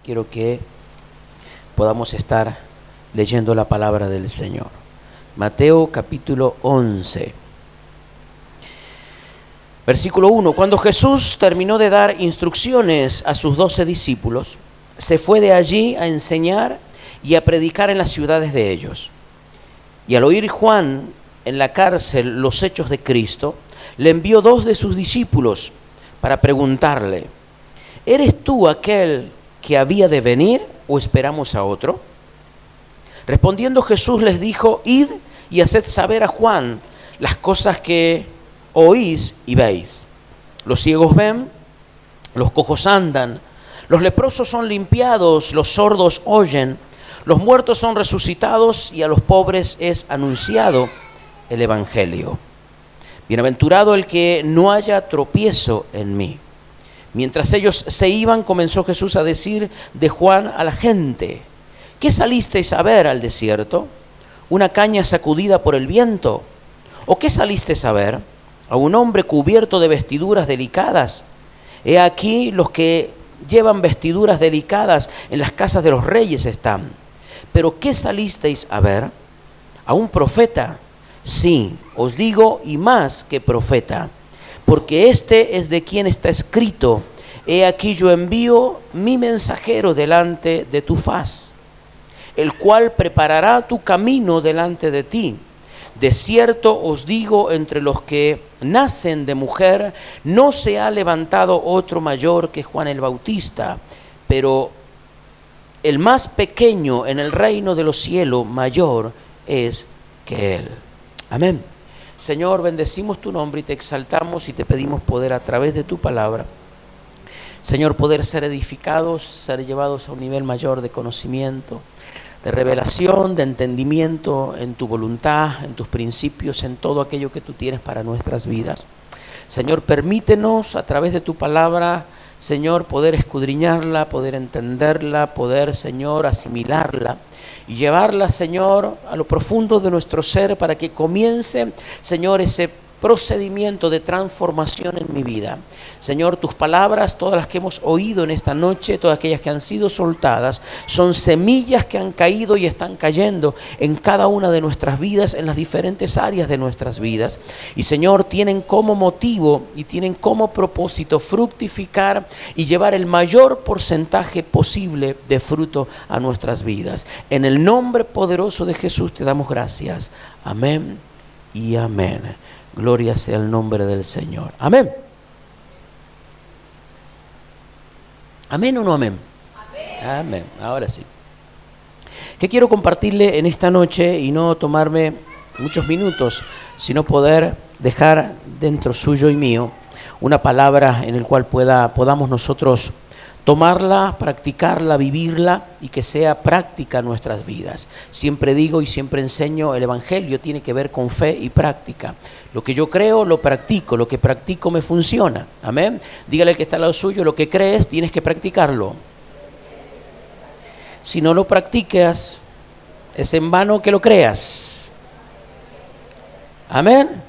quiero que podamos estar leyendo la palabra del Señor. Mateo capítulo 11. Versículo 1. Cuando Jesús terminó de dar instrucciones a sus 12 discípulos, se fue de allí a enseñar y a predicar en las ciudades de ellos. Y al oír Juan en la cárcel los hechos de Cristo, le envió 2 de sus discípulos para preguntarle: ¿eres tú aquel que había de venir o esperamos a otro? Respondiendo Jesús les dijo: id y haced saber a Juan las cosas que oís y veis. Los ciegos ven, los cojos andan, los leprosos son limpiados, los sordos oyen, los muertos son resucitados y a los pobres es anunciado el Evangelio. Bienaventurado el que no haya tropiezo en mí. Mientras ellos se iban, comenzó Jesús a decir de Juan a la gente: ¿qué salisteis a ver al desierto? ¿Una caña sacudida por el viento? ¿O qué salisteis a ver? ¿A un hombre cubierto de vestiduras delicadas? He aquí los que llevan vestiduras delicadas en las casas de los reyes están. ¿Pero qué salisteis a ver? ¿A un profeta? Sí, os digo, y más que profeta, porque este es de quien está escrito: he aquí yo envío mi mensajero delante de tu faz, el cual preparará tu camino delante de ti. De cierto os digo, entre los que nacen de mujer no se ha levantado otro mayor que Juan el Bautista, pero el más pequeño en el reino de los cielos mayor es que él. Amén. Señor, bendecimos tu nombre y te exaltamos y te pedimos poder a través de tu palabra, Señor, poder ser edificados, ser llevados a un nivel mayor de conocimiento, de revelación, de entendimiento en tu voluntad, en tus principios, en todo aquello que tú tienes para nuestras vidas. Señor, permítenos a través de tu palabra, Señor, poder escudriñarla, poder entenderla, poder, Señor, asimilarla y llevarla, Señor, a lo profundo de nuestro ser para que comience, Señor, ese procedimiento de transformación en mi vida. Señor, tus palabras, todas las que hemos oído en esta noche, todas aquellas que han sido soltadas, son semillas que han caído y están cayendo en cada una de nuestras vidas, en las diferentes áreas de nuestras vidas. Y Señor, tienen como motivo y tienen como propósito fructificar y llevar el mayor porcentaje posible de fruto a nuestras vidas. En el nombre poderoso de Jesús te damos gracias. Amén y amén. Gloria sea el nombre del Señor. Amén. ¿Amén o no amén? Amén. Amén. Ahora sí. ¿Qué quiero compartirle en esta noche y no tomarme muchos minutos, sino poder dejar dentro suyo y mío una palabra en la cual podamos nosotros tomarla, practicarla, vivirla y que sea práctica en nuestras vidas? Siempre digo y siempre enseño, el Evangelio tiene que ver con fe y práctica. Lo que yo creo, lo practico. Lo que practico me funciona. Amén. Dígale al que está al lado suyo: lo que crees, tienes que practicarlo. Si no lo practicas, es en vano que lo creas. Amén.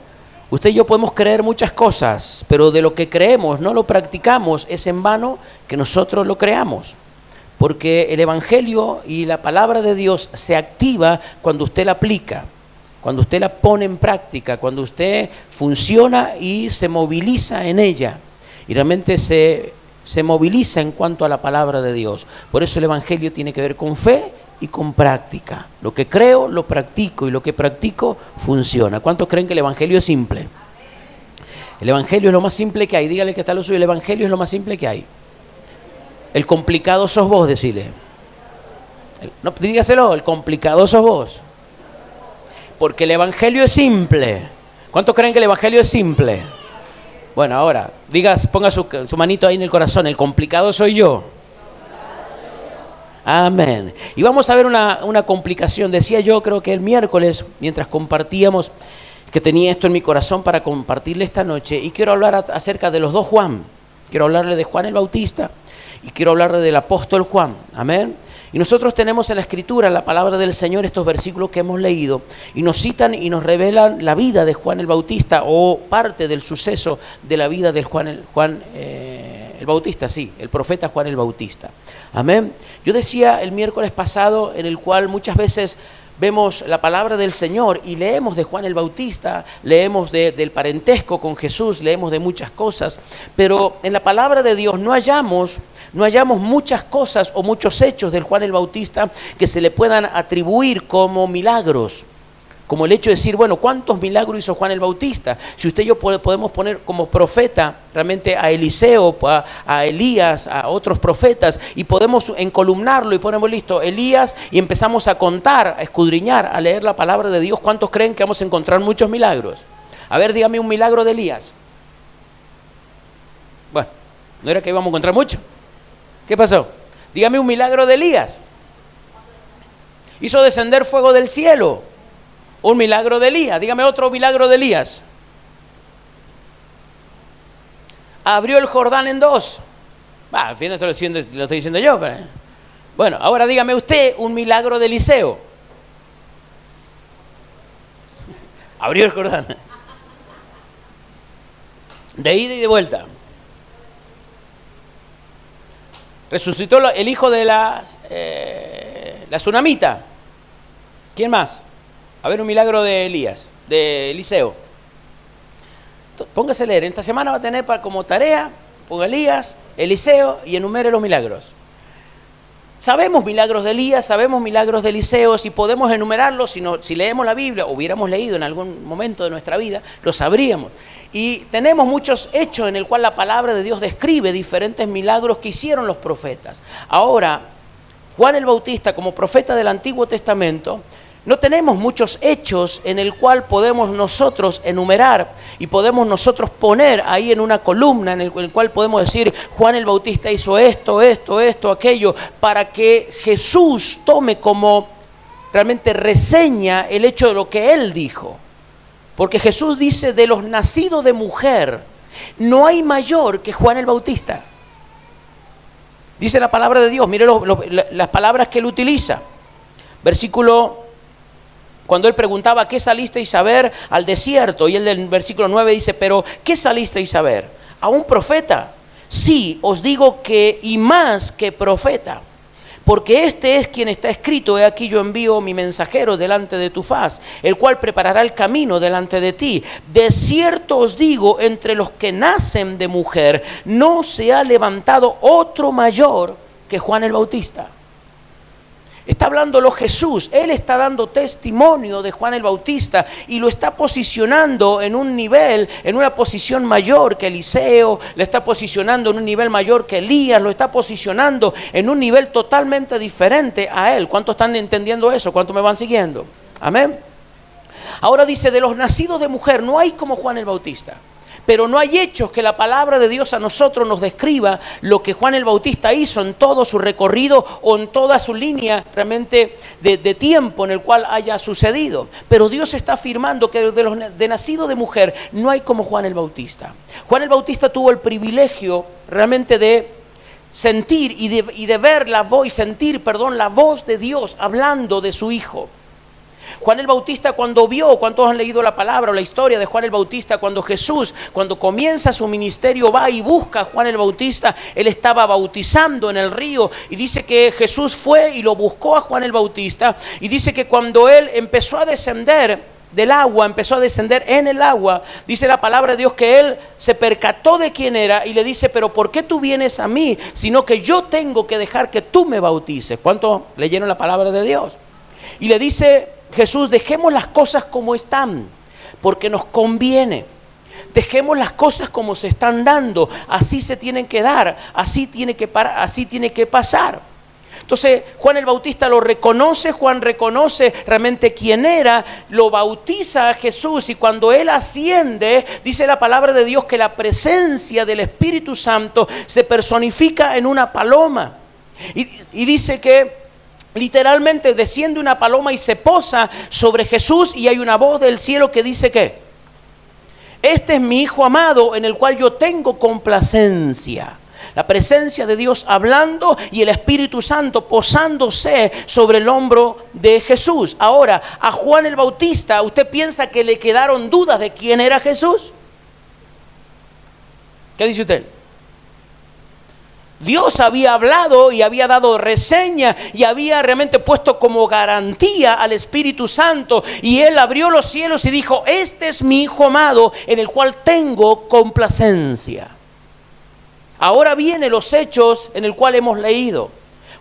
Usted y yo podemos creer muchas cosas, pero de lo que creemos no lo practicamos, es en vano que nosotros lo creamos. Porque el Evangelio y la palabra de Dios se activa cuando usted la aplica, cuando usted la pone en práctica, cuando usted funciona y se moviliza en ella. Y realmente se moviliza en cuanto a la palabra de Dios. Por eso el Evangelio tiene que ver con fe y con práctica. Lo que creo, lo practico, y lo que practico funciona. ¿Cuántos creen que el Evangelio es simple? El Evangelio es lo más simple que hay. Dígale que está lo suyo: el Evangelio es lo más simple que hay. El complicado sos vos, decile. No, dígaselo, el complicado sos vos. Porque el Evangelio es simple. ¿Cuántos creen que el Evangelio es simple? Bueno, ahora, ponga su manito ahí en el corazón: el complicado soy yo. Amén. Y vamos a ver una complicación. Decía yo, creo que el miércoles, mientras compartíamos, que tenía esto en mi corazón para compartirle esta noche, y quiero hablar acerca de los 2 Juan. Quiero hablarle de Juan el Bautista y quiero hablarle del apóstol Juan. Amén. Y nosotros tenemos en la Escritura, en la palabra del Señor, estos versículos que hemos leído, y nos citan y nos revelan la vida de Juan el Bautista, o parte del suceso de la vida de Juan el Bautista, sí, el profeta Juan el Bautista. Amén. Yo decía el miércoles pasado, en el cual muchas veces vemos la palabra del Señor y leemos de Juan el Bautista, leemos del parentesco con Jesús, leemos de muchas cosas, pero en la palabra de Dios no hallamos muchas cosas o muchos hechos del Juan el Bautista que se le puedan atribuir como milagros. Como el hecho de decir, bueno, ¿cuántos milagros hizo Juan el Bautista? Si usted y yo podemos poner como profeta realmente a Eliseo, a Elías, a otros profetas, y podemos encolumnarlo y ponemos listo, Elías, y empezamos a contar, a escudriñar, a leer la palabra de Dios, ¿cuántos creen que vamos a encontrar muchos milagros? A ver, dígame un milagro de Elías. Bueno, ¿no era que íbamos a encontrar mucho? ¿Qué pasó? Dígame un milagro de Elías. Hizo descender fuego del cielo. Un milagro de Elías. Dígame otro milagro de Elías. Abrió el Jordán en dos. Al final lo estoy diciendo yo. Pero... Bueno, ahora dígame usted un milagro de Eliseo. Abrió el Jordán. De ida y de vuelta. Resucitó el hijo de la tsunamita. ¿Quién más? A ver un milagro de Elías, de Eliseo. Póngase a leer. Esta semana va a tener como tarea, ponga Elías, Eliseo y enumere los milagros. Sabemos milagros de Elías, sabemos milagros de Eliseo, si podemos enumerarlos, si leemos la Biblia, o hubiéramos leído en algún momento de nuestra vida, lo sabríamos. Y tenemos muchos hechos en el cual la palabra de Dios describe diferentes milagros que hicieron los profetas. Ahora, Juan el Bautista como profeta del Antiguo Testamento, no tenemos muchos hechos en el cual podemos nosotros enumerar y podemos nosotros poner ahí en una columna en el cual podemos decir Juan el Bautista hizo esto, aquello, para que Jesús tome como realmente reseña el hecho de lo que él dijo. Porque Jesús dice, de los nacidos de mujer, no hay mayor que Juan el Bautista. Dice la palabra de Dios, mire las palabras que él utiliza. Versículo... Cuando él preguntaba, ¿qué salisteis a ver al desierto? Y él del versículo 9 dice, pero ¿qué salisteis a ver? ¿A un profeta? Sí, os digo que y más que profeta. Porque este es quien está escrito, he aquí yo envío mi mensajero delante de tu faz, el cual preparará el camino delante de ti. De cierto os digo, entre los que nacen de mujer, no se ha levantado otro mayor que Juan el Bautista. Está hablándolo Jesús, él está dando testimonio de Juan el Bautista y lo está posicionando en un nivel, en una posición mayor que Eliseo, le está posicionando en un nivel mayor que Elías, lo está posicionando en un nivel totalmente diferente a él. ¿Cuántos están entendiendo eso? ¿Cuántos me van siguiendo? Amén. Ahora dice, de los nacidos de mujer no hay como Juan el Bautista. Pero no hay hechos que la palabra de Dios a nosotros nos describa lo que Juan el Bautista hizo en todo su recorrido o en toda su línea realmente de tiempo en el cual haya sucedido. Pero Dios está afirmando que de nacido de mujer no hay como Juan el Bautista. Juan el Bautista tuvo el privilegio realmente de sentir y de ver la voz, la voz de Dios hablando de su hijo. Juan el Bautista cuando vio, ¿cuántos han leído la palabra o la historia de Juan el Bautista? Cuando Jesús, cuando comienza su ministerio, va y busca a Juan el Bautista, él estaba bautizando en el río y dice que Jesús fue y lo buscó a Juan el Bautista y dice que cuando él empezó a descender del agua, empezó a descender en el agua, dice la palabra de Dios que él se percató de quién era y le dice, pero ¿por qué tú vienes a mí? Sino que yo tengo que dejar que tú me bautices. ¿Cuántos leyeron la palabra de Dios? Y le dice Jesús, dejemos las cosas como están, porque nos conviene. Dejemos las cosas como se están dando, así se tienen que dar, así tiene que pasar. Entonces Juan el Bautista lo reconoce, Juan reconoce realmente quién era, lo bautiza a Jesús y cuando él asciende, dice la palabra de Dios que la presencia del Espíritu Santo se personifica en una paloma y dice que literalmente desciende una paloma y se posa sobre Jesús y hay una voz del cielo que dice que este es mi Hijo amado en el cual yo tengo complacencia. La presencia de Dios hablando y el Espíritu Santo posándose sobre el hombro de Jesús. Ahora, a Juan el Bautista, ¿usted piensa que le quedaron dudas de quién era Jesús? ¿Qué dice usted? Dios había hablado y había dado reseña y había realmente puesto como garantía al Espíritu Santo. Y Él abrió los cielos y dijo: este es mi Hijo amado en el cual tengo complacencia. Ahora vienen los hechos en el cual hemos leído.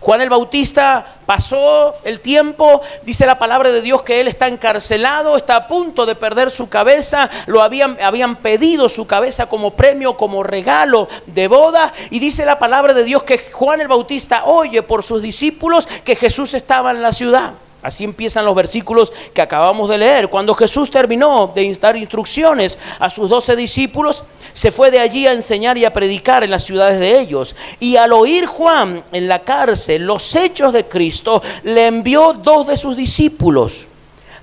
Juan el Bautista pasó el tiempo, dice la palabra de Dios que él está encarcelado, está a punto de perder su cabeza, habían pedido su cabeza como premio, como regalo de boda, y dice la palabra de Dios que Juan el Bautista oye por sus discípulos que Jesús estaba en la ciudad. Así empiezan los versículos que acabamos de leer. Cuando Jesús terminó de dar instrucciones a sus 12 discípulos, se fue de allí a enseñar y a predicar en las ciudades de ellos. Y al oír Juan en la cárcel los hechos de Cristo, le envió 2 de sus discípulos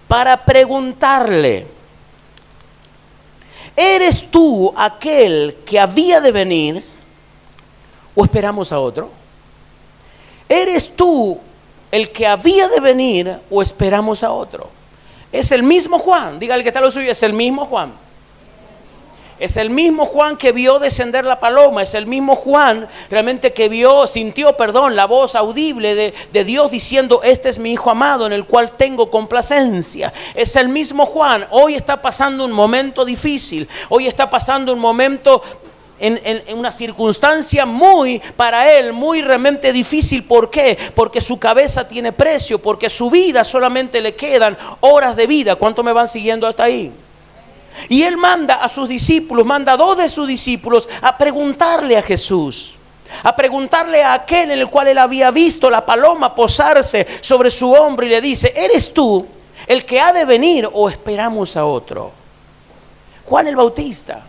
para preguntarle: ¿eres tú aquel que había de venir o esperamos a otro? ¿Eres tú el que había de venir o esperamos a otro? Es el mismo Juan. Dígale que está lo suyo, es el mismo Juan. Es el mismo Juan que vio descender la paloma. Es el mismo Juan realmente que sintió la voz audible de Dios diciendo: este es mi Hijo amado en el cual tengo complacencia. Es el mismo Juan. Hoy está pasando un momento difícil. Hoy está pasando un momento en una circunstancia para él, muy realmente difícil. ¿Por qué? Porque su cabeza tiene precio, porque su vida solamente le quedan horas de vida. ¿Cuánto me van siguiendo hasta ahí? Y él manda a sus discípulos, manda a 2 de sus discípulos a preguntarle a Jesús, a preguntarle a aquel en el cual él había visto la paloma posarse sobre su hombro, y le dice: ¿eres tú el que ha de venir o esperamos a otro? Juan el Bautista.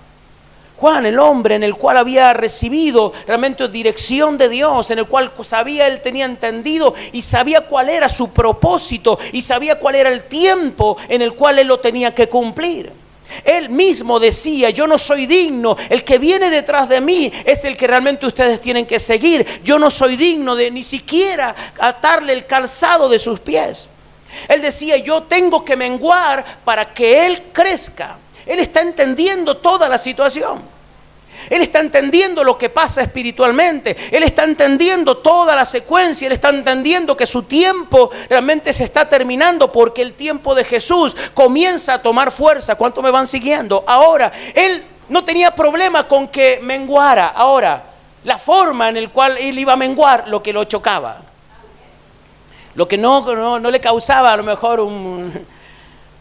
Juan, el hombre en el cual había recibido realmente dirección de Dios, en el cual él tenía entendido y sabía cuál era su propósito y sabía cuál era el tiempo en el cual él lo tenía que cumplir. Él mismo decía: yo no soy digno, el que viene detrás de mí es el que realmente ustedes tienen que seguir. Yo no soy digno de ni siquiera atarle el calzado de sus pies. Él decía: yo tengo que menguar para que Él crezca. Él está entendiendo toda la situación. Él está entendiendo lo que pasa espiritualmente. Él está entendiendo toda la secuencia. Él está entendiendo que su tiempo realmente se está terminando, porque el tiempo de Jesús comienza a tomar fuerza. ¿Cuánto me van siguiendo? Ahora, él no tenía problema con que menguara. Ahora, la forma en la cual él iba a menguar, lo que lo chocaba. Lo que no le causaba a lo mejor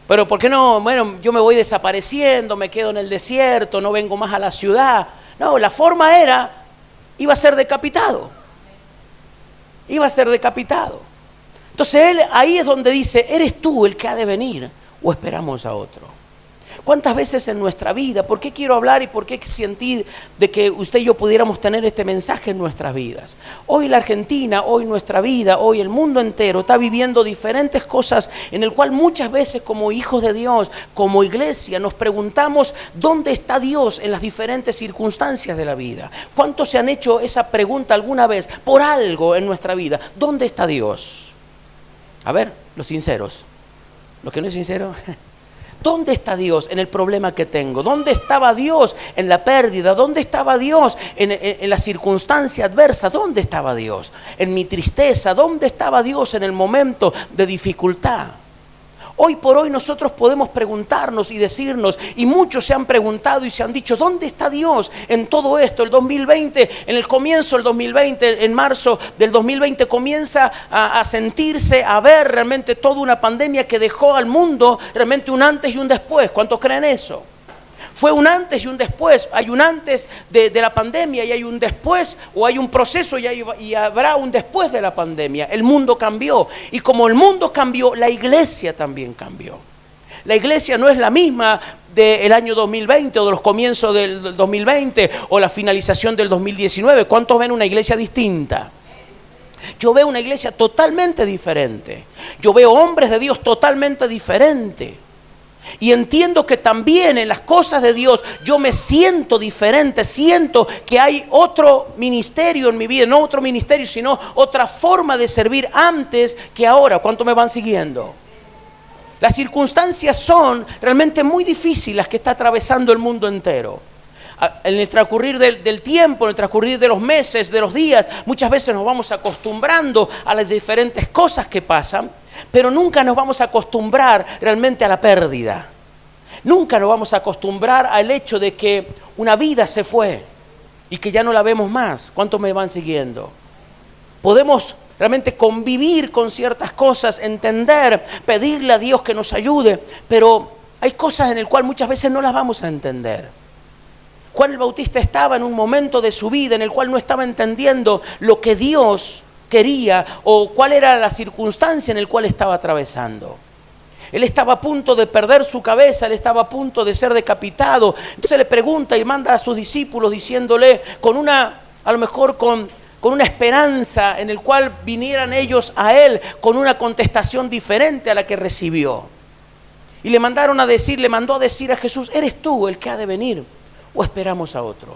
pero ¿por qué no? Bueno, yo me voy desapareciendo, me quedo en el desierto, no vengo más a la ciudad. No, la forma iba a ser decapitado. Iba a ser decapitado. Entonces él ahí es donde dice: ¿eres tú el que ha de venir o esperamos a otro? ¿Cuántas veces en nuestra vida? ¿Por qué quiero hablar y por qué sentir de que usted y yo pudiéramos tener este mensaje en nuestras vidas? Hoy la Argentina, hoy nuestra vida, hoy el mundo entero está viviendo diferentes cosas en el cual muchas veces como hijos de Dios, como iglesia, nos preguntamos: ¿dónde está Dios en las diferentes circunstancias de la vida? ¿Cuántos se han hecho esa pregunta alguna vez por algo en nuestra vida? ¿Dónde está Dios? A ver, los sinceros. Los que no es sincero. ¿Dónde está Dios en el problema que tengo? ¿Dónde estaba Dios en la pérdida? ¿Dónde estaba Dios en la circunstancia adversa? ¿Dónde estaba Dios en mi tristeza? ¿Dónde estaba Dios en el momento de dificultad? Hoy por hoy nosotros podemos preguntarnos y decirnos, y muchos se han preguntado y se han dicho: ¿dónde está Dios en todo esto? El 2020, en el comienzo del 2020, en marzo del 2020, comienza a sentirse, a ver realmente toda una pandemia que dejó al mundo realmente un antes y un después. ¿Cuántos creen eso? Fue un antes y un después. Hay un antes de la pandemia y hay un después, o hay un proceso y habrá un después de la pandemia. El mundo cambió, y como el mundo cambió, la iglesia también cambió. La iglesia no es la misma del año 2020 o de los comienzos del 2020 o la finalización del 2019. ¿Cuántos ven una iglesia distinta? Yo veo una iglesia totalmente diferente. Yo veo hombres de Dios totalmente diferentes. Y entiendo que también en las cosas de Dios yo me siento diferente, siento que hay otro ministerio en mi vida, no otro ministerio, sino otra forma de servir antes que ahora. ¿Cuánto me van siguiendo? Las circunstancias son realmente muy difíciles las que está atravesando el mundo entero. En el transcurrir del tiempo, en el transcurrir de los meses, de los días, muchas veces nos vamos acostumbrando a las diferentes cosas que pasan, pero nunca nos vamos a acostumbrar realmente a la pérdida. Nunca nos vamos a acostumbrar al hecho de que una vida se fue y que ya no la vemos más. ¿Cuántos me van siguiendo? Podemos realmente convivir con ciertas cosas, entender, pedirle a Dios que nos ayude, pero hay cosas en las cuales muchas veces no las vamos a entender. Juan el Bautista estaba en un momento de su vida en el cual no estaba entendiendo lo que Dios quería o cuál era la circunstancia en la cual estaba atravesando. Él estaba a punto de perder su cabeza, él estaba a punto de ser decapitado. Entonces le pregunta y manda a sus discípulos diciéndole a lo mejor con una esperanza en el cual vinieran ellos a él con una contestación diferente a la que recibió. Y le mandó a decir a Jesús, ¿eres tú el que ha de venir o esperamos a otro?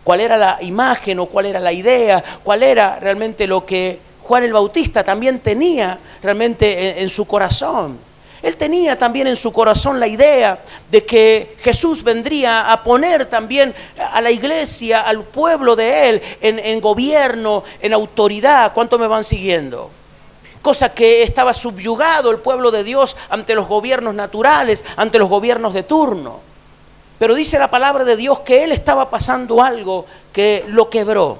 ¿Cuál era la imagen o cuál era la idea? ¿Cuál era realmente lo que Juan el Bautista también tenía realmente en su corazón? Él tenía también en su corazón la idea de que Jesús vendría a poner también a la iglesia, al pueblo de él, en gobierno, en autoridad. ¿Cuántos me van siguiendo? Cosa que estaba subyugado el pueblo de Dios ante los gobiernos naturales, ante los gobiernos de turno. Pero dice la palabra de Dios que él estaba pasando algo que lo quebró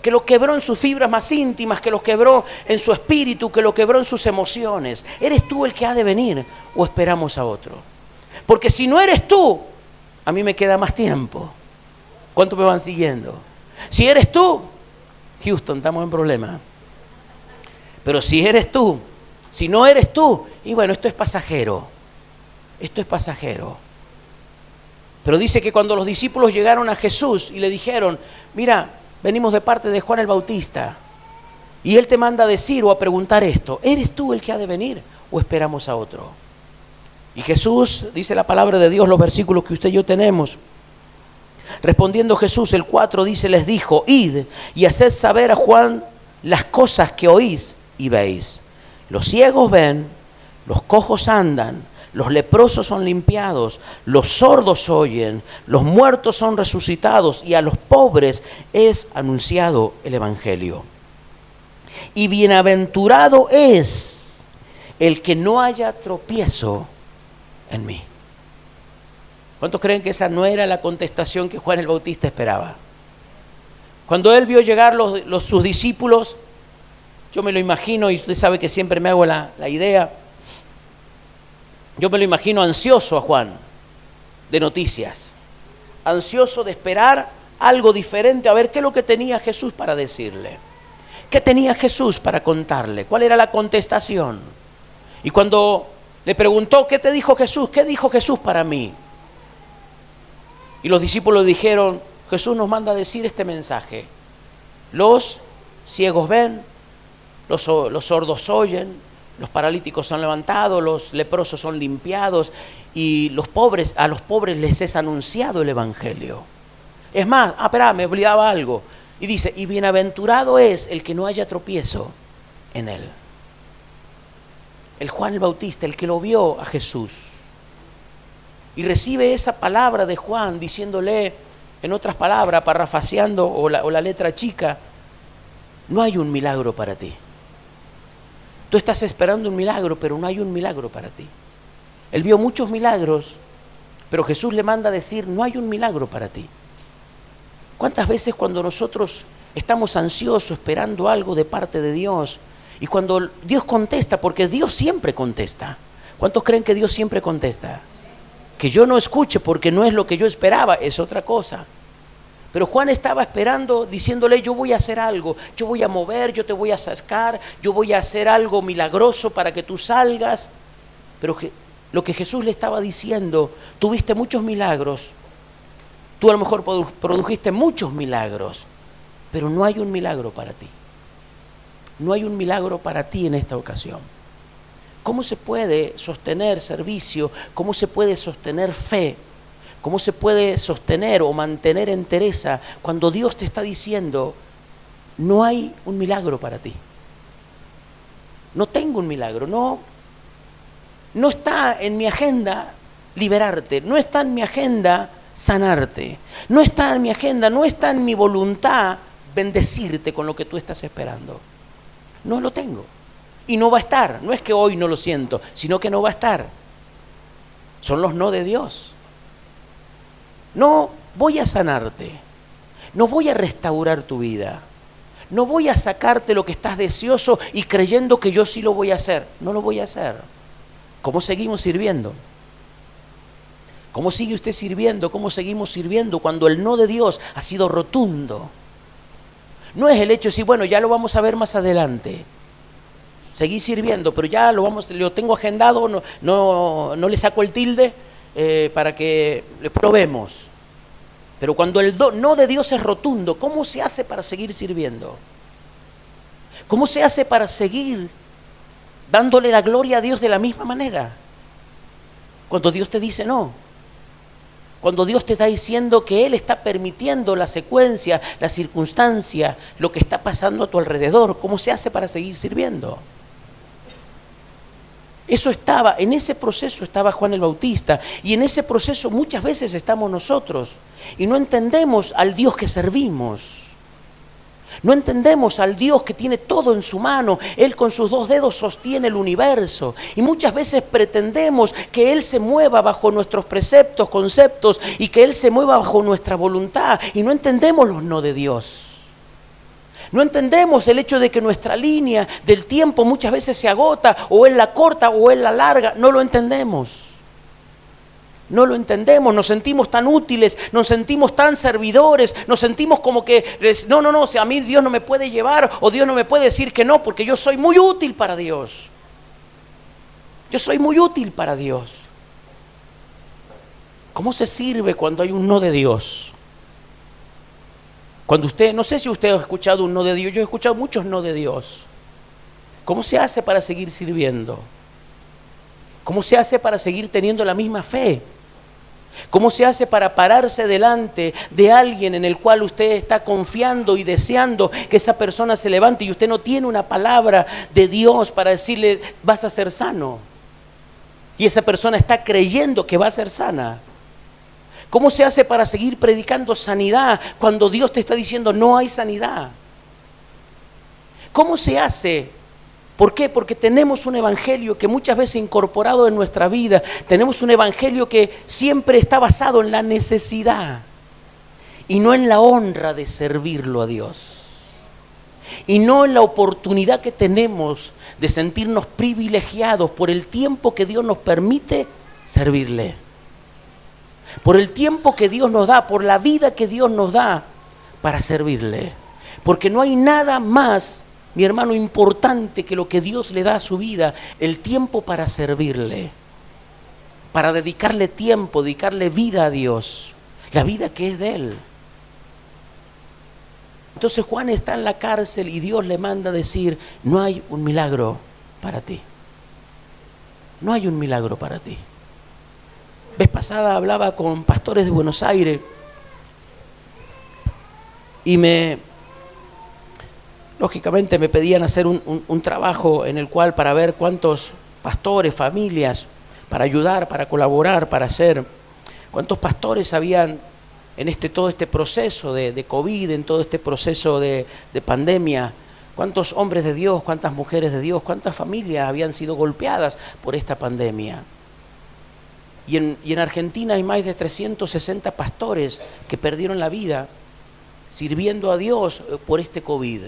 en sus fibras más íntimas, que lo quebró en su espíritu, que lo quebró en sus emociones. ¿Eres tú el que ha de venir o esperamos a otro? Porque si no eres tú, a mí me queda más tiempo. ¿Cuántos me van siguiendo? Si eres tú, Houston, estamos en problema. Pero si eres tú, si no eres tú, y bueno, esto es pasajero. Esto es pasajero. Pero dice que cuando los discípulos llegaron a Jesús y le dijeron, mira, venimos de parte de Juan el Bautista, y él te manda a decir o a preguntar esto, ¿eres tú el que ha de venir o esperamos a otro? Y Jesús, dice la palabra de Dios, los versículos que usted y yo tenemos, respondiendo Jesús, el 4 dice, les dijo, id y haced saber a Juan las cosas que oís y veis. Los ciegos ven, los cojos andan, los leprosos son limpiados, los sordos oyen, los muertos son resucitados y a los pobres es anunciado el Evangelio. Y bienaventurado es el que no haya tropiezo en mí. ¿Cuántos creen que esa no era la contestación que Juan el Bautista esperaba? Cuando él vio llegar sus discípulos, yo me lo imagino, y usted sabe que siempre me hago la idea, yo me lo imagino ansioso a Juan de noticias, ansioso de esperar algo diferente, a ver qué es lo que tenía Jesús para decirle, qué tenía Jesús para contarle, cuál era la contestación. Y cuando le preguntó, ¿qué te dijo Jesús? ¿Qué dijo Jesús para mí? Y los discípulos dijeron, Jesús nos manda a decir este mensaje, los ciegos ven, los sordos oyen, los paralíticos son levantados, los leprosos son limpiados y a los pobres les es anunciado el Evangelio. Es más, me olvidaba algo. Y dice, y bienaventurado es el que no haya tropiezo en él. El Juan el Bautista, el que lo vio a Jesús. Y recibe esa palabra de Juan diciéndole, en otras palabras, parafraseando o la letra chica, no hay un milagro para ti. Tú estás esperando un milagro, pero no hay un milagro para ti. Él vio muchos milagros, pero Jesús le manda a decir, no hay un milagro para ti. ¿Cuántas veces cuando nosotros estamos ansiosos esperando algo de parte de Dios, y cuando Dios contesta, porque Dios siempre contesta? ¿Cuántos creen que Dios siempre contesta? Que yo no escuche porque no es lo que yo esperaba, es otra cosa. Pero Juan estaba esperando, diciéndole, yo voy a hacer algo, yo voy a mover, yo te voy a sacar, yo voy a hacer algo milagroso para que tú salgas. Pero lo que Jesús le estaba diciendo, tuviste muchos milagros, tú a lo mejor produjiste muchos milagros, pero no hay un milagro para ti. No hay un milagro para ti en esta ocasión. ¿Cómo se puede sostener servicio? ¿Cómo se puede sostener fe? ¿Cómo se puede sostener o mantener entereza cuando Dios te está diciendo, no hay un milagro para ti? No tengo un milagro, no está en mi agenda liberarte, no está en mi agenda sanarte. No está en mi agenda, no está en mi voluntad bendecirte con lo que tú estás esperando. No lo tengo. Y no va a estar. No es que hoy no lo siento, sino que no va a estar. Son los no de Dios. No voy a sanarte. No voy a restaurar tu vida. No voy a sacarte lo que estás deseoso y creyendo que yo sí lo voy a hacer. No lo voy a hacer. ¿Cómo seguimos sirviendo? ¿Cómo sigue usted sirviendo? ¿Cómo seguimos sirviendo cuando el no de Dios ha sido rotundo? No es el hecho de decir, bueno, ya lo vamos a ver más adelante. Seguí sirviendo, pero ya lo tengo agendado, no le saco el tilde para que le probemos. Pero cuando el no de Dios es rotundo, ¿cómo se hace para seguir sirviendo? ¿Cómo se hace para seguir dándole la gloria a Dios de la misma manera? Cuando Dios te dice no. Cuando Dios te está diciendo que Él está permitiendo la secuencia, la circunstancia, lo que está pasando a tu alrededor, ¿cómo se hace para seguir sirviendo? En ese proceso estaba Juan el Bautista, y en ese proceso muchas veces estamos nosotros, y no entendemos al Dios que servimos. No entendemos al Dios que tiene todo en su mano. Él con sus 2 dedos sostiene el universo. Y muchas veces pretendemos que Él se mueva bajo nuestros preceptos, conceptos, y que Él se mueva bajo nuestra voluntad. Y no entendemos los no de Dios. No entendemos el hecho de que nuestra línea del tiempo muchas veces se agota, o Él la corta o Él la larga. No lo entendemos. No lo entendemos, nos sentimos tan útiles, nos sentimos tan servidores, nos sentimos como que, no, o sea, a mí Dios no me puede llevar, o Dios no me puede decir que no, porque yo soy muy útil para Dios. Yo soy muy útil para Dios. ¿Cómo se sirve cuando hay un no de Dios? Cuando usted, no sé si usted ha escuchado un no de Dios, yo he escuchado muchos no de Dios. ¿Cómo se hace para seguir sirviendo? ¿Cómo se hace para seguir teniendo la misma fe? ¿Cómo se hace para pararse delante de alguien en el cual usted está confiando y deseando que esa persona se levante y usted no tiene una palabra de Dios para decirle vas a ser sano? Y esa persona está creyendo que va a ser sana. ¿Cómo se hace para seguir predicando sanidad cuando Dios te está diciendo no hay sanidad? ¿Cómo se hace? ¿Por qué? Porque tenemos un evangelio que muchas veces incorporado en nuestra vida, tenemos un evangelio que siempre está basado en la necesidad y no en la honra de servirlo a Dios. Y no en la oportunidad que tenemos de sentirnos privilegiados por el tiempo que Dios nos permite servirle. Por el tiempo que Dios nos da, por la vida que Dios nos da para servirle. Porque no hay nada más, mi hermano, importante que lo que Dios le da a su vida, el tiempo para servirle, para dedicarle tiempo, dedicarle vida a Dios, la vida que es de Él. Entonces Juan está en la cárcel y Dios le manda a decir, no hay un milagro para ti. No hay un milagro para ti. Vez pasada hablaba con pastores de Buenos Aires y lógicamente me pedían hacer un trabajo en el cual para ver cuántos pastores, familias, para ayudar, para colaborar, para hacer, cuántos pastores habían en todo este proceso de COVID, en todo este proceso de pandemia, cuántos hombres de Dios, cuántas mujeres de Dios, cuántas familias habían sido golpeadas por esta pandemia. Y en Argentina hay más de 360 pastores que perdieron la vida sirviendo a Dios por este COVID.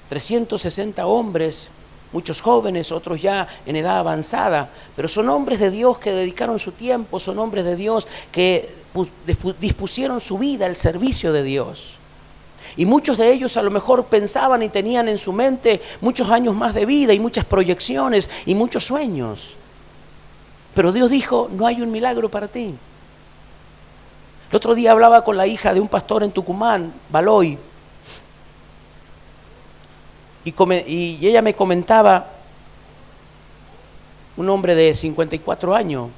360 hombres, muchos jóvenes, otros ya en edad avanzada, pero son hombres de Dios que dedicaron su tiempo, son hombres de Dios que dispusieron su vida al servicio de Dios. Y muchos de ellos a lo mejor pensaban y tenían en su mente muchos años más de vida y muchas proyecciones y muchos sueños. Pero Dios dijo, no hay un milagro para ti. El otro día hablaba con la hija de un pastor en Tucumán, Baloy, y ella me comentaba, un hombre de 54 años,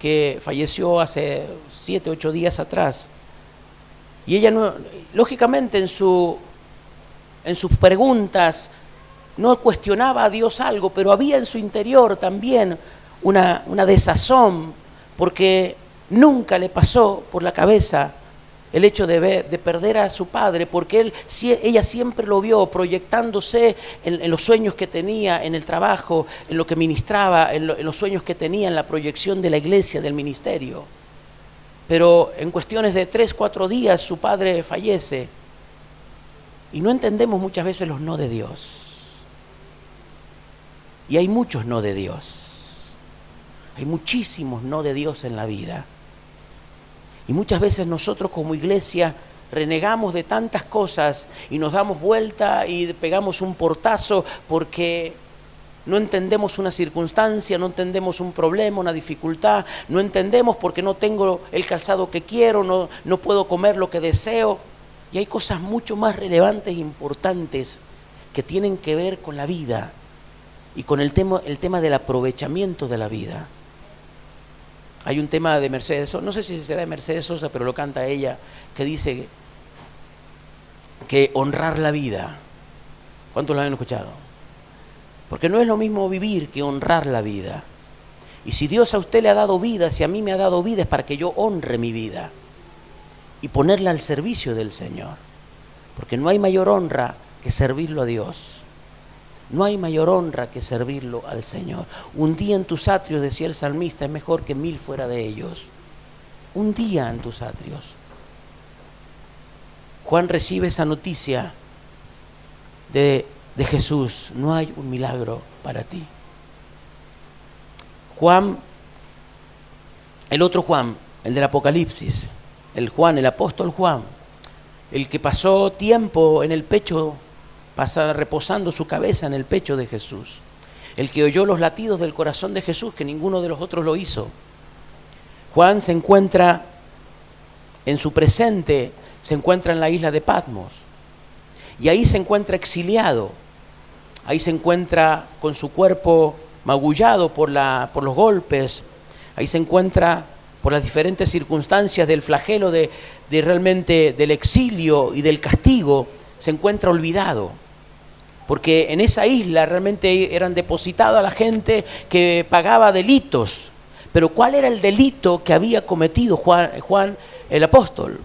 que falleció hace 7, 8 días atrás. Y ella, no, lógicamente, en sus preguntas no cuestionaba a Dios algo, pero había en su interior también una desazón, porque Nunca le pasó por la cabeza el hecho de perder a su padre, porque ella siempre lo vio proyectándose en los sueños que tenía, en el trabajo, en lo que ministraba, en los sueños que tenía, en la proyección de la iglesia, del ministerio. Pero en cuestiones de 3, 4 días su padre fallece y no entendemos muchas veces los no de Dios. Y hay muchos no de Dios. Hay muchísimos no de Dios en la vida. Y muchas veces nosotros como iglesia renegamos de tantas cosas y nos damos vuelta y pegamos un portazo porque no entendemos una circunstancia, no entendemos un problema, una dificultad, no entendemos porque no tengo el calzado que quiero, no puedo comer lo que deseo. Y hay cosas mucho más relevantes e importantes que tienen que ver con la vida y con el tema del aprovechamiento de la vida. Hay un tema de Mercedes Sosa, no sé si será de Mercedes Sosa, pero lo canta ella, que dice que honrar la vida. ¿Cuántos lo han escuchado? Porque no es lo mismo vivir que honrar la vida. Y si Dios a usted le ha dado vida, si a mí me ha dado vida, es para que yo honre mi vida y ponerla al servicio del Señor. Porque no hay mayor honra que servirlo a Dios. No hay mayor honra que servirlo al Señor. Un día en tus atrios, decía el salmista, es mejor que 1000 fuera de ellos. Un día en tus atrios. Juan recibe esa noticia de Jesús. No hay un milagro para ti. Juan, el otro Juan, el del Apocalipsis, el apóstol Juan, el que pasó tiempo en el pecho, reposando su cabeza en el pecho de Jesús, el que oyó los latidos del corazón de Jesús, que ninguno de los otros lo hizo. Juan se encuentra en su presente, se encuentra en la isla de Patmos, y ahí se encuentra exiliado, ahí se encuentra con su cuerpo magullado por los golpes, ahí se encuentra por las diferentes circunstancias del flagelo realmente del exilio y del castigo, se encuentra olvidado. Porque en esa isla realmente eran depositados a la gente que pagaba delitos. Pero ¿cuál era el delito que había cometido Juan el apóstol?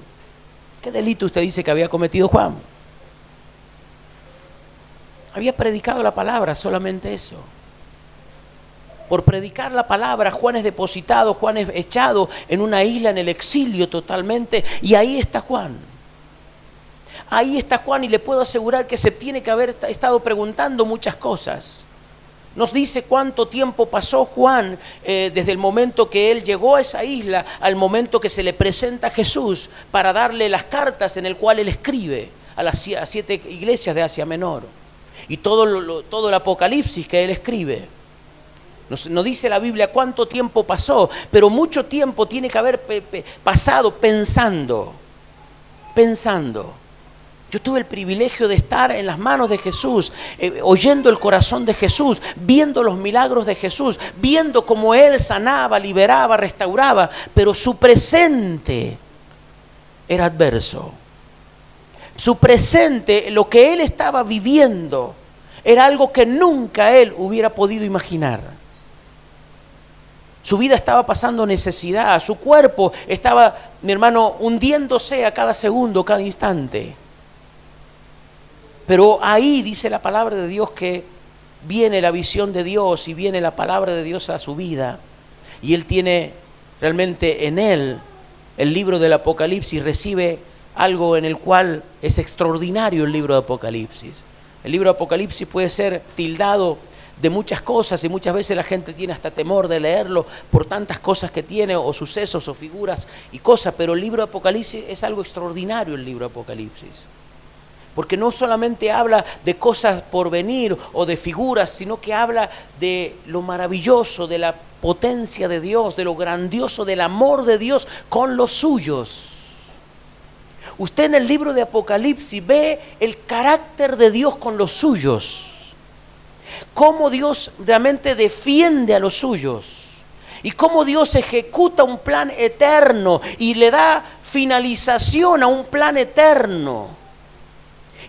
¿Qué delito usted dice que había cometido Juan? Había predicado la palabra, solamente eso. Por predicar la palabra, Juan es depositado, Juan es echado en una isla en el exilio totalmente, y ahí está Juan. Ahí está Juan, y le puedo asegurar que se tiene que haber estado preguntando muchas cosas. Nos dice cuánto tiempo pasó Juan desde el momento que él llegó a esa isla al momento que se le presenta a Jesús para darle las cartas en el cual él escribe a 7 iglesias de Asia Menor. Y todo el Apocalipsis que él escribe. Nos dice la Biblia cuánto tiempo pasó, pero mucho tiempo tiene que haber pasado pensando. Yo tuve el privilegio de estar en las manos de Jesús, oyendo el corazón de Jesús, viendo los milagros de Jesús, viendo cómo Él sanaba, liberaba, restauraba, pero su presente era adverso. Su presente, lo que Él estaba viviendo, era algo que nunca Él hubiera podido imaginar. Su vida estaba pasando necesidad, su cuerpo estaba, mi hermano, hundiéndose a cada segundo, cada instante. Pero ahí dice la palabra de Dios que viene la visión de Dios y viene la palabra de Dios a su vida. Y él tiene realmente en él el libro del Apocalipsis, recibe algo en el cual es extraordinario el libro de Apocalipsis. El libro de Apocalipsis puede ser tildado de muchas cosas y muchas veces la gente tiene hasta temor de leerlo por tantas cosas que tiene, o sucesos o figuras y cosas, pero el libro de Apocalipsis es algo extraordinario, el libro de Apocalipsis. Porque no solamente habla de cosas por venir o de figuras, sino que habla de lo maravilloso, de la potencia de Dios, de lo grandioso del amor de Dios con los suyos. Usted en el libro de Apocalipsis ve el carácter de Dios con los suyos. Cómo Dios realmente defiende a los suyos. Y cómo Dios ejecuta un plan eterno y le da finalización a un plan eterno.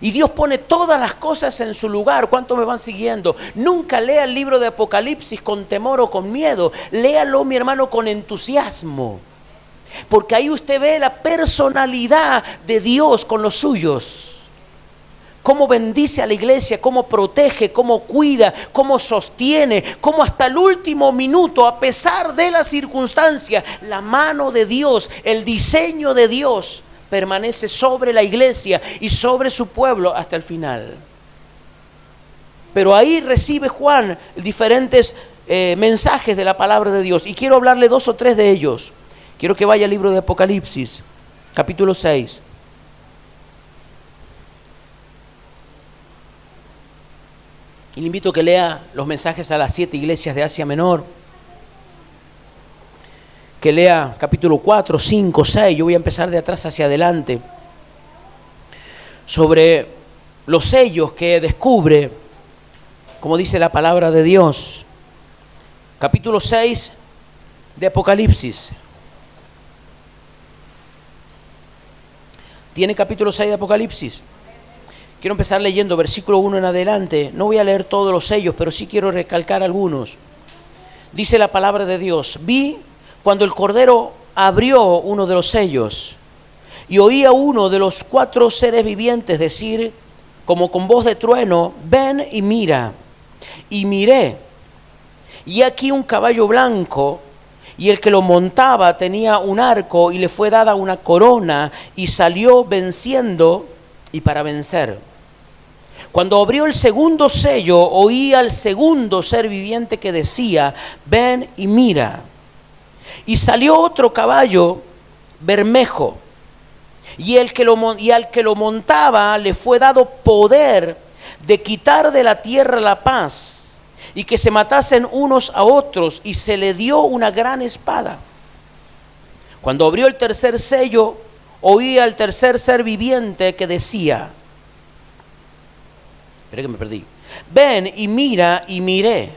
Y Dios pone todas las cosas en su lugar. ¿Cuántos me van siguiendo? Nunca lea el libro de Apocalipsis con temor o con miedo. Léalo, mi hermano, con entusiasmo. Porque ahí usted ve la personalidad de Dios con los suyos. Cómo bendice a la iglesia, cómo protege, cómo cuida, cómo sostiene, cómo hasta el último minuto, a pesar de las circunstancias, la mano de Dios, el diseño de Dios permanece sobre la iglesia y sobre su pueblo hasta el final. Pero ahí recibe Juan diferentes mensajes de la palabra de Dios. Y quiero hablarle 2 o 3 de ellos. Quiero que vaya al libro de Apocalipsis, capítulo 6. Y le invito a que lea los mensajes a las 7 iglesias de Asia Menor. Que lea capítulo 4, 5, 6. Yo voy a empezar de atrás hacia adelante. Sobre los sellos que descubre, como dice la palabra de Dios. Capítulo 6 de Apocalipsis. ¿Tiene capítulo 6 de Apocalipsis? Quiero empezar leyendo versículo 1 en adelante. No voy a leer todos los sellos, pero sí quiero recalcar algunos. Dice la palabra de Dios: vi cuando el Cordero abrió uno de los sellos y oí a uno de los 4 seres vivientes decir, como con voz de trueno: ven y mira. Y miré, y aquí un caballo blanco, y el que lo montaba tenía un arco, y le fue dada una corona, y salió venciendo y para vencer. Cuando abrió el segundo sello, oí al segundo ser viviente que decía: ven y mira. Y salió otro caballo bermejo, y al que lo montaba le fue dado poder de quitar de la tierra la paz, y que se matasen unos a otros, y se le dio una gran espada. Cuando abrió el tercer sello, oí al tercer ser viviente que decía, ven y mira, y miré,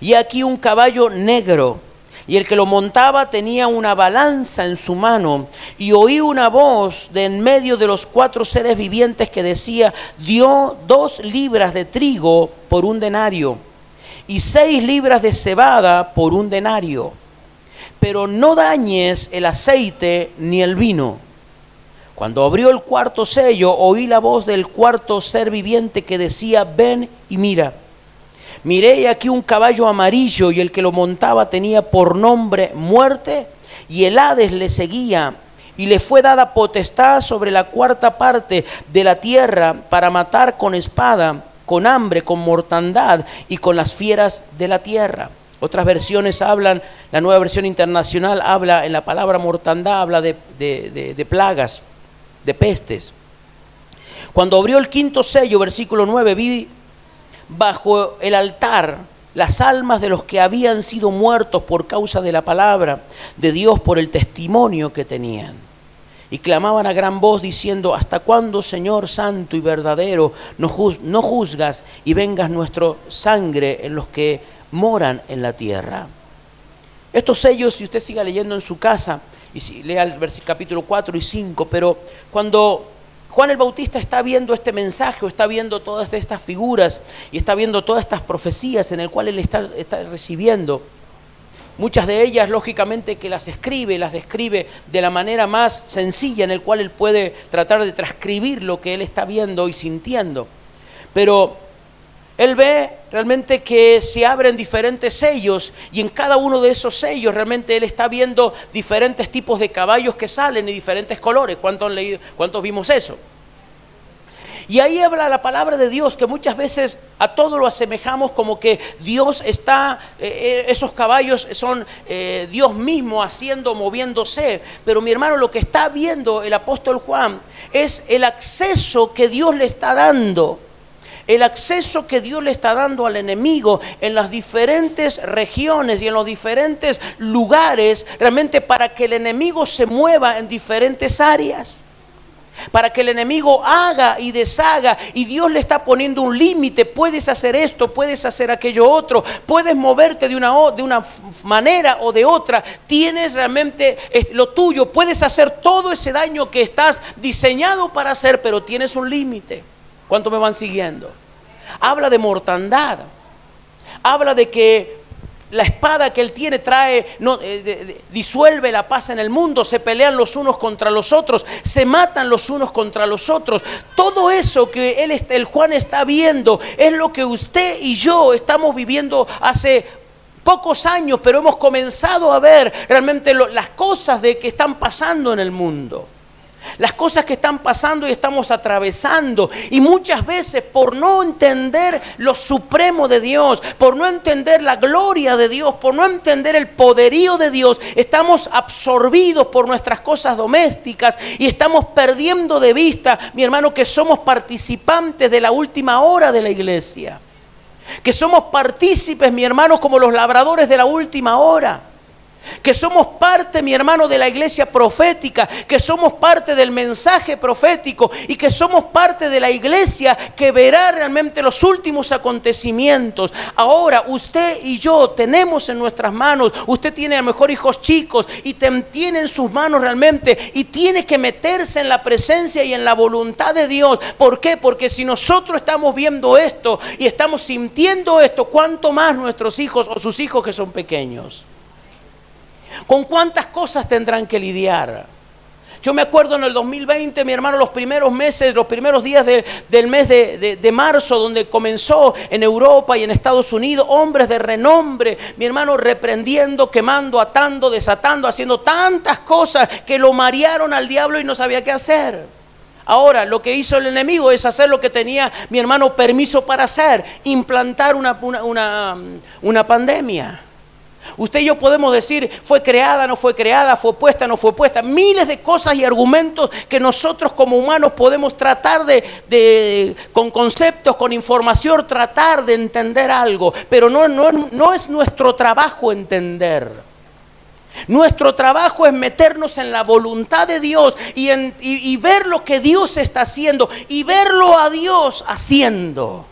y aquí un caballo negro, y el que lo montaba tenía una balanza en su mano, y oí una voz de en medio de los 4 seres vivientes que decía: dio 2 libras de trigo por un denario, y 6 libras de cebada por un denario, pero no dañes el aceite ni el vino. Cuando abrió el cuarto sello, oí la voz del cuarto ser viviente que decía: ven y mira. Miré y aquí un caballo amarillo, y el que lo montaba tenía por nombre Muerte, y el Hades le seguía, y le fue dada potestad sobre la 4ª parte de la tierra para matar con espada, con hambre, con mortandad y con las fieras de la tierra. Otras versiones hablan, la Nueva Versión Internacional habla, en la palabra mortandad habla de plagas, de pestes. Cuando abrió el quinto sello, versículo 9, vi bajo el altar las almas de los que habían sido muertos por causa de la palabra de Dios, por el testimonio que tenían. Y clamaban a gran voz diciendo: ¿hasta cuándo, Señor santo y verdadero, no juzgas y vengas nuestra sangre en los que moran en la tierra? Estos sellos, si usted siga leyendo en su casa, y si lea el capítulo 4 y 5, pero cuando Juan el Bautista está viendo este mensaje, o está viendo todas estas figuras, y está viendo todas estas profecías en el cual él está recibiendo, muchas de ellas, lógicamente, que las describe de la manera más sencilla en el cual él puede tratar de transcribir lo que él está viendo y sintiendo. Pero él ve realmente que se abren diferentes sellos, y en cada uno de esos sellos realmente él está viendo diferentes tipos de caballos que salen y diferentes colores. ¿Cuántos vimos eso? Y ahí habla la palabra de Dios, que muchas veces a todo lo asemejamos como que Dios está, esos caballos son Dios mismo moviéndose. Pero mi hermano, lo que está viendo el apóstol Juan es el acceso que Dios le está dando. El acceso que Dios le está dando al enemigo en las diferentes regiones y en los diferentes lugares, realmente para que el enemigo se mueva en diferentes áreas. Para que el enemigo haga y deshaga, y Dios le está poniendo un límite. Puedes hacer esto, puedes hacer aquello otro, puedes moverte de una manera o de otra. Tienes realmente lo tuyo, puedes hacer todo ese daño que estás diseñado para hacer, pero tienes un límite. ¿Cuántos me van siguiendo? Habla de mortandad, habla de que la espada que él tiene disuelve la paz en el mundo, se pelean los unos contra los otros, se matan los unos contra los otros. Todo eso que el Juan está viendo es lo que usted y yo estamos viviendo hace pocos años, pero hemos comenzado a ver realmente las cosas que están pasando en el mundo. Las cosas que están pasando y estamos atravesando, y muchas veces por no entender lo supremo de Dios, por no entender la gloria de Dios, por no entender el poderío de Dios, estamos absorbidos por nuestras cosas domésticas y estamos perdiendo de vista, mi hermano, que somos participantes de la última hora de la iglesia, que somos partícipes, mi hermano, como los labradores de la última hora. Que somos parte, mi hermano, de la iglesia profética, que somos parte del mensaje profético y que somos parte de la iglesia que verá realmente los últimos acontecimientos. Ahora usted y yo tenemos en nuestras manos, usted tiene a lo mejor hijos chicos y tiene en sus manos realmente, y tiene que meterse en la presencia y en la voluntad de Dios. ¿Por qué? Porque si nosotros estamos viendo esto y estamos sintiendo esto, ¿cuánto más nuestros hijos o sus hijos que son pequeños? ¿Con cuántas cosas tendrán que lidiar? Yo me acuerdo en el 2020, mi hermano, los primeros meses, los primeros días del mes de marzo, donde comenzó en Europa y en Estados Unidos, hombres de renombre, mi hermano, reprendiendo, quemando, atando, desatando, haciendo tantas cosas que lo marearon al diablo y no sabía qué hacer. Ahora, lo que hizo el enemigo es hacer lo que tenía mi hermano permiso para hacer, implantar una pandemia. Usted y yo podemos decir, fue creada, no fue creada, fue puesta, no fue puesta. Miles de cosas y argumentos que nosotros como humanos podemos tratar con conceptos, con información, tratar de entender algo. Pero no es nuestro trabajo entender. Nuestro trabajo es meternos en la voluntad de Dios y ver lo que Dios está haciendo y verlo a Dios haciendo.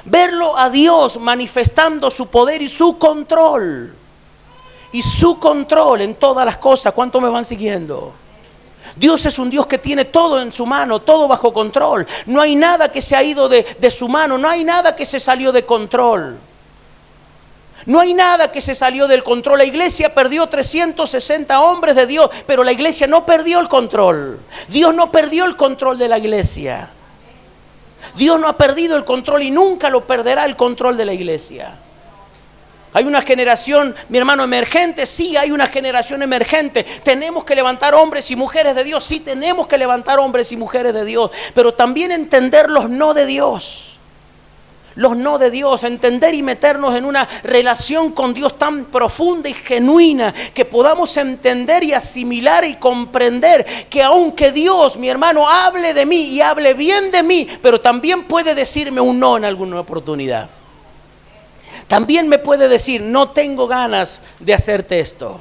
Verlo a Dios manifestando su poder y su control. Y su control en todas las cosas. ¿Cuánto me van siguiendo? Dios es un Dios que tiene todo en su mano, todo bajo control. No hay nada que se ha ido de su mano, no hay nada que se salió de control. No hay nada que se salió del control. La iglesia perdió 360 hombres de Dios, pero la iglesia no perdió el control. Dios no perdió el control de la iglesia. Dios no ha perdido el control y nunca lo perderá el control de la iglesia. Hay una generación, mi hermano, emergente. Sí, hay una generación emergente. Tenemos que levantar hombres y mujeres de Dios. Sí, tenemos que levantar hombres y mujeres de Dios. Pero también entender los no de Dios. Los no de Dios, entender y meternos en una relación con Dios tan profunda y genuina que podamos entender y asimilar y comprender que aunque Dios, mi hermano, hable de mí y hable bien de mí, pero también puede decirme un no en alguna oportunidad. También me puede decir, no tengo ganas de hacerte esto.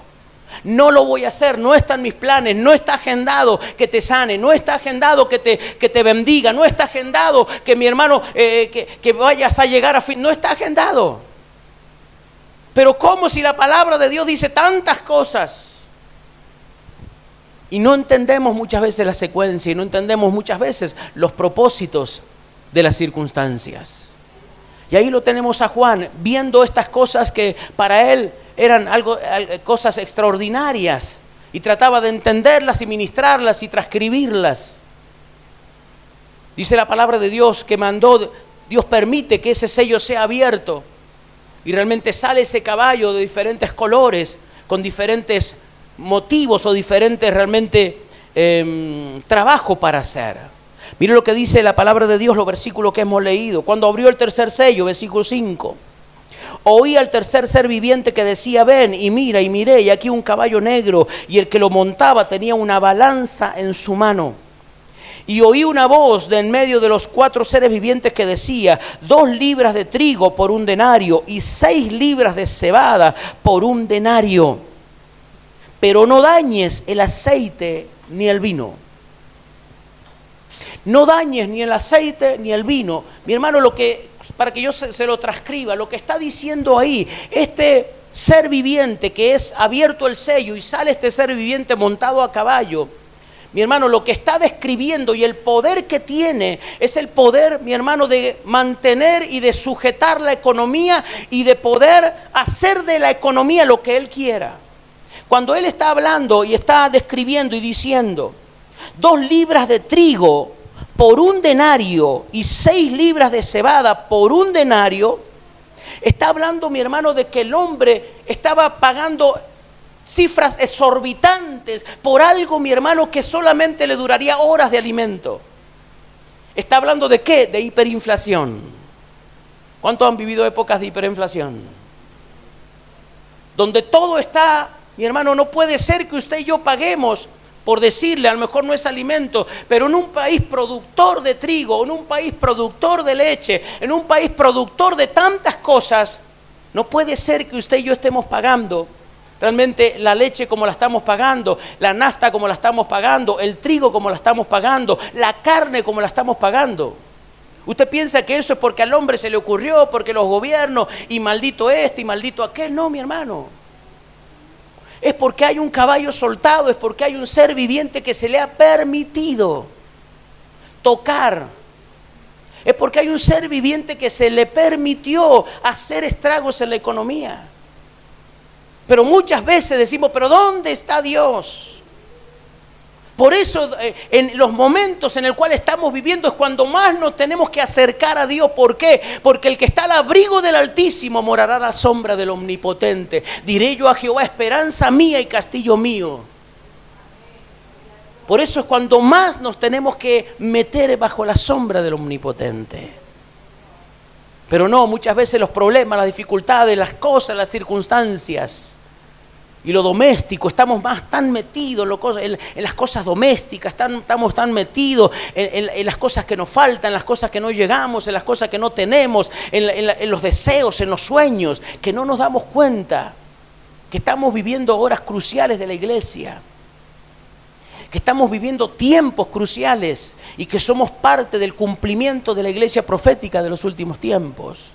No lo voy a hacer, no está en mis planes, no está agendado que te sane, no está agendado que te bendiga, no está agendado que mi hermano, que vayas a llegar a fin, no está agendado. Pero ¿cómo si la palabra de Dios dice tantas cosas? Y no entendemos muchas veces la secuencia y no entendemos muchas veces los propósitos de las circunstancias. Y ahí lo tenemos a Juan, viendo estas cosas que para él eran cosas extraordinarias, y trataba de entenderlas y ministrarlas y transcribirlas. Dice la palabra de Dios que Dios permite que ese sello sea abierto y realmente sale ese caballo de diferentes colores, con diferentes motivos o diferentes realmente trabajo para hacer. Mire lo que dice la palabra de Dios, los versículos que hemos leído. Cuando abrió el tercer sello, versículo 5. Oí al tercer ser viviente que decía, ven, y mira, y miré, y aquí un caballo negro, y el que lo montaba tenía una balanza en su mano. Y oí una voz de en medio de los 4 seres vivientes que decía, 2 libras de trigo por 1 denario, y 6 libras de cebada por 1 denario. Pero no dañes el aceite ni el vino. No dañes ni el aceite ni el vino. Mi hermano, para que yo se lo transcriba, lo que está diciendo ahí, este ser viviente que es abierto el sello y sale este ser viviente montado a caballo, Mi hermano, lo que está describiendo y el poder que tiene es el poder, mi hermano, de mantener y de sujetar la economía y de poder hacer de la economía lo que Él quiera. Cuando Él está hablando y está describiendo y diciendo 2 libras de trigo por 1 denario y 6 libras de cebada por 1 denario, está hablando, mi hermano, de que el hombre estaba pagando cifras exorbitantes por algo, mi hermano, que solamente le duraría horas de alimento. ¿Está hablando de qué? De hiperinflación. ¿Cuántos han vivido épocas de hiperinflación? Donde todo está, mi hermano, no puede ser que usted y yo paguemos, por decirle, a lo mejor no es alimento, pero en un país productor de trigo, en un país productor de leche, en un país productor de tantas cosas, no puede ser que usted y yo estemos pagando realmente la leche como la estamos pagando, la nafta como la estamos pagando, el trigo como la estamos pagando, la carne como la estamos pagando. ¿Usted piensa que eso es porque al hombre se le ocurrió, porque los gobiernos, y maldito este y maldito aquel? No, mi hermano. Es porque hay un caballo soltado, es porque hay un ser viviente que se le ha permitido tocar. Es porque hay un ser viviente que se le permitió hacer estragos en la economía. Pero muchas veces decimos, ¿pero dónde está Dios? Por eso en los momentos en el cual estamos viviendo es cuando más nos tenemos que acercar a Dios. ¿Por qué? Porque el que está al abrigo del Altísimo morará a la sombra del Omnipotente. Diré yo a Jehová, esperanza mía y castillo mío. Por eso es cuando más nos tenemos que meter bajo la sombra del Omnipotente. Pero no, muchas veces los problemas, las dificultades, las cosas, las circunstancias y lo doméstico, estamos más tan metidos en las cosas domésticas, estamos tan metidos en las cosas que nos faltan, en las cosas que no llegamos, en las cosas que no tenemos, en los deseos, en los sueños, que no nos damos cuenta que estamos viviendo horas cruciales de la iglesia, que estamos viviendo tiempos cruciales y que somos parte del cumplimiento de la iglesia profética de los últimos tiempos.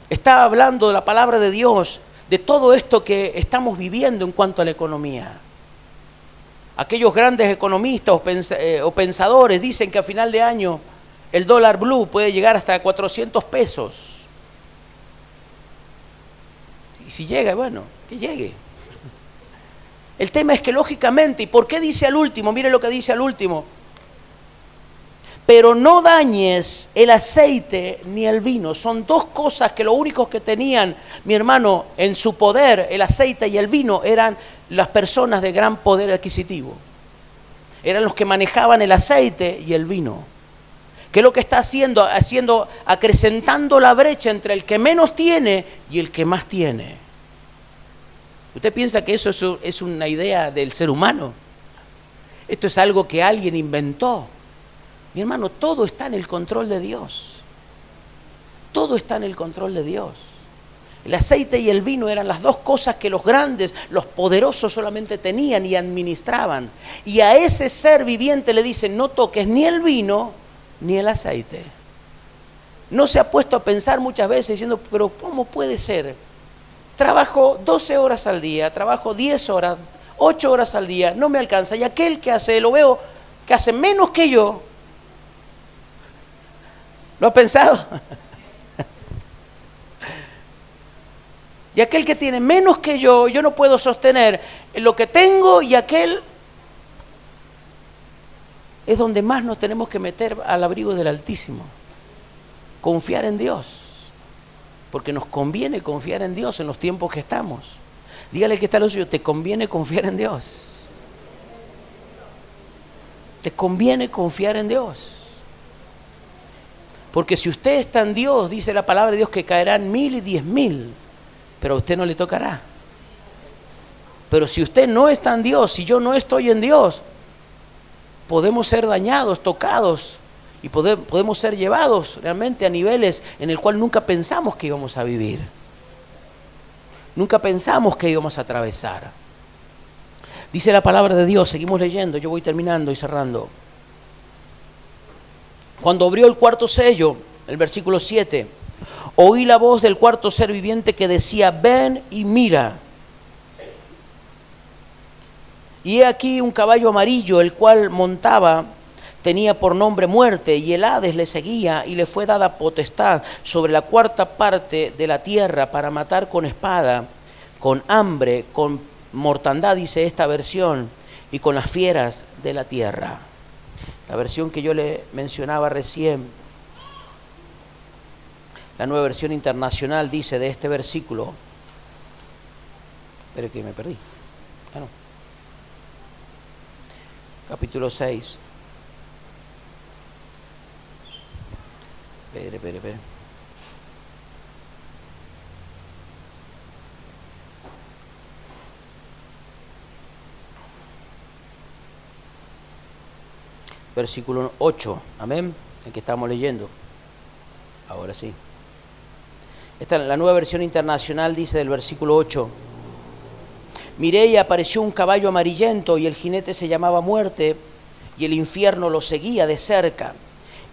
Está hablando de la palabra de Dios, de todo esto que estamos viviendo en cuanto a la economía. Aquellos grandes economistas o pensadores dicen que a final de año el dólar blue puede llegar hasta 400 pesos. Y si llega, bueno, que llegue. El tema es que lógicamente, ¿y por qué dice al último? Mire lo que dice al último. Pero no dañes el aceite ni el vino. Son 2 cosas que lo único que tenían, mi hermano, en su poder, el aceite y el vino, eran las personas de gran poder adquisitivo. Eran los que manejaban el aceite y el vino. ¿Qué es lo que está haciendo? Acrecentando la brecha entre el que menos tiene y el que más tiene. ¿Usted piensa que eso es una idea del ser humano? Esto es algo que alguien inventó. Mi hermano, todo está en el control de Dios. Todo está en el control de Dios. El aceite y el vino eran las 2 cosas que los grandes, los poderosos solamente tenían y administraban. Y a ese ser viviente le dicen, no toques ni el vino ni el aceite. ¿No se ha puesto a pensar muchas veces diciendo, pero cómo puede ser? Trabajo 12 horas al día, trabajo 10 horas, 8 horas al día, no me alcanza. Y aquel que hace, lo veo, que hace menos que yo. ¿Lo ha pensado? Y aquel que tiene menos que yo no puedo sostener lo que tengo, y aquel es donde más nos tenemos que meter al abrigo del Altísimo. Confiar en Dios, porque nos conviene confiar en Dios en los tiempos que estamos. Dígale que está lo suyo, te conviene confiar en Dios. Te conviene confiar en Dios. Porque si usted está en Dios, dice la palabra de Dios que caerán 1000 y 10.000, pero a usted no le tocará. Pero si usted no está en Dios, si yo no estoy en Dios, podemos ser dañados, tocados, y podemos ser llevados realmente a niveles en el cual nunca pensamos que íbamos a vivir. Nunca pensamos que íbamos a atravesar. Dice la palabra de Dios, seguimos leyendo, yo voy terminando y cerrando. Cuando abrió el 4º sello, el versículo 7, oí la voz del 4º ser viviente que decía, ven y mira. Y he aquí un caballo amarillo, el cual montaba tenía por nombre Muerte, y el Hades le seguía, y le fue dada potestad sobre la cuarta parte de la tierra para matar con espada, con hambre, con mortandad, dice esta versión, y con las fieras de la tierra. La versión que yo le mencionaba recién, la Nueva Versión Internacional, dice de este versículo, espere que me perdí, no. Capítulo 6. Espere. Versículo 8, amén, el que estamos leyendo. Ahora sí. Esta, la Nueva Versión Internacional dice del versículo 8: miré y apareció un caballo amarillento, y el jinete se llamaba Muerte, y el infierno lo seguía de cerca.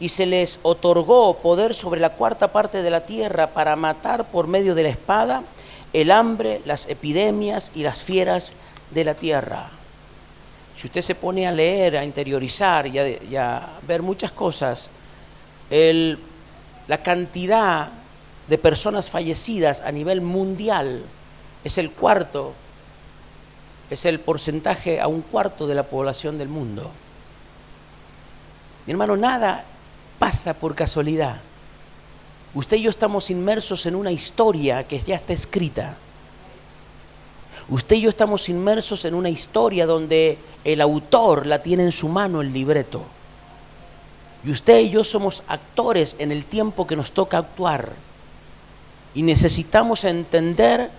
Y se les otorgó poder sobre la cuarta parte de la tierra para matar por medio de la espada, el hambre, las epidemias y las fieras de la tierra. Si usted se pone a leer, a interiorizar y a ver muchas cosas, la cantidad de personas fallecidas a nivel mundial es el porcentaje a un cuarto de la población del mundo. Mi hermano, nada pasa por casualidad. Usted y yo estamos inmersos en una historia que ya está escrita. Usted y yo estamos inmersos en una historia donde el autor la tiene en su mano, el libreto. Y usted y yo somos actores en el tiempo que nos toca actuar. Y necesitamos entender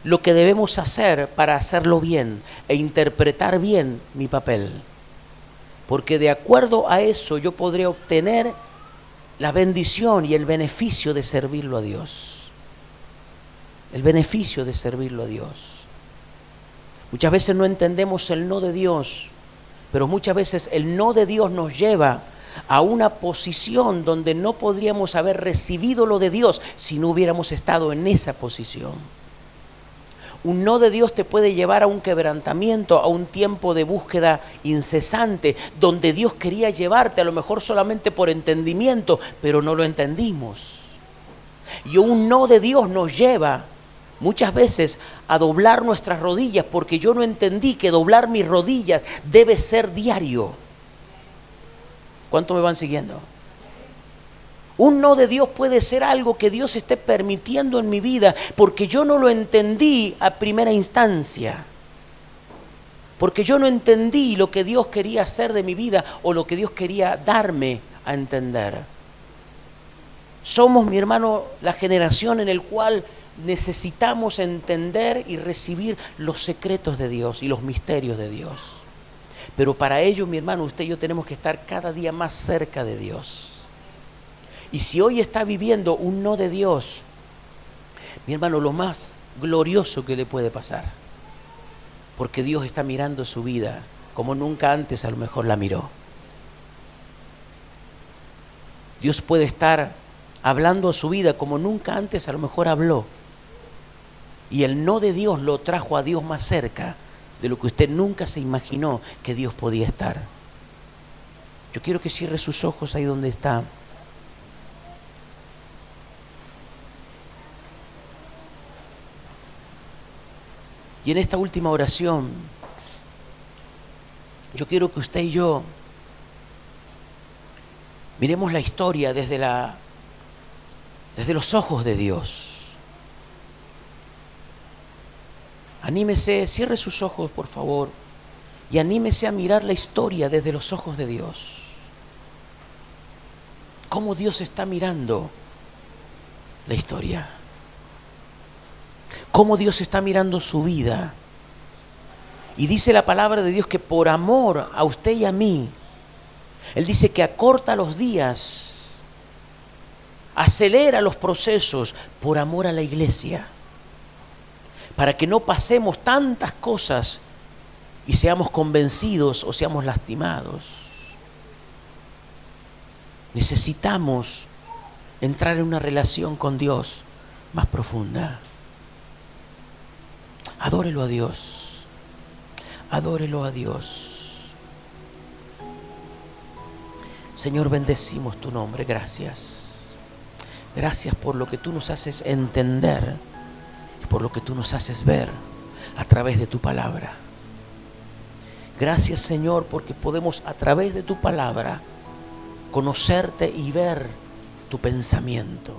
lo que debemos hacer para hacerlo bien e interpretar bien mi papel. Porque de acuerdo a eso yo podré obtener la bendición y el beneficio de servirlo a Dios. El beneficio de servirlo a Dios. Muchas veces no entendemos el no de Dios, pero muchas veces el no de Dios nos lleva a una posición donde no podríamos haber recibido lo de Dios si no hubiéramos estado en esa posición. Un no de Dios te puede llevar a un quebrantamiento, a un tiempo de búsqueda incesante, donde Dios quería llevarte, a lo mejor solamente por entendimiento, pero no lo entendimos. Y un no de Dios nos lleva muchas veces a doblar nuestras rodillas, porque yo no entendí que doblar mis rodillas debe ser diario. ¿Cuánto me van siguiendo? Un no de Dios puede ser algo que Dios esté permitiendo en mi vida porque yo no lo entendí a primera instancia. Porque yo no entendí lo que Dios quería hacer de mi vida o lo que Dios quería darme a entender. Somos, mi hermano, la generación en la cual necesitamos entender y recibir los secretos de Dios y los misterios de Dios. Pero para ello, mi hermano, usted y yo tenemos que estar cada día más cerca de Dios. Y si hoy está viviendo un no de Dios, mi hermano, lo más glorioso que le puede pasar, porque Dios está mirando su vida como nunca antes a lo mejor la miró. Dios puede estar hablando a su vida como nunca antes a lo mejor habló. Y el no de Dios lo trajo a Dios más cerca de lo que usted nunca se imaginó que Dios podía estar. Yo quiero que cierre sus ojos ahí donde está. Y en esta última oración, yo quiero que usted y yo miremos la historia desde los ojos de Dios. Anímese, cierre sus ojos, por favor, y anímese a mirar la historia desde los ojos de Dios. ¿Cómo Dios está mirando la historia? Cómo Dios está mirando su vida. Y dice la palabra de Dios que por amor a usted y a mí, Él dice que acorta los días, acelera los procesos por amor a la iglesia, para que no pasemos tantas cosas y seamos convencidos o seamos lastimados. Necesitamos entrar en una relación con Dios más profunda. Adórelo a Dios. Adórelo a Dios. Señor, bendecimos tu nombre. Gracias. Gracias por lo que tú nos haces entender y por lo que tú nos haces ver a través de tu palabra. Gracias, Señor, porque podemos a través de tu palabra conocerte y ver tu pensamiento.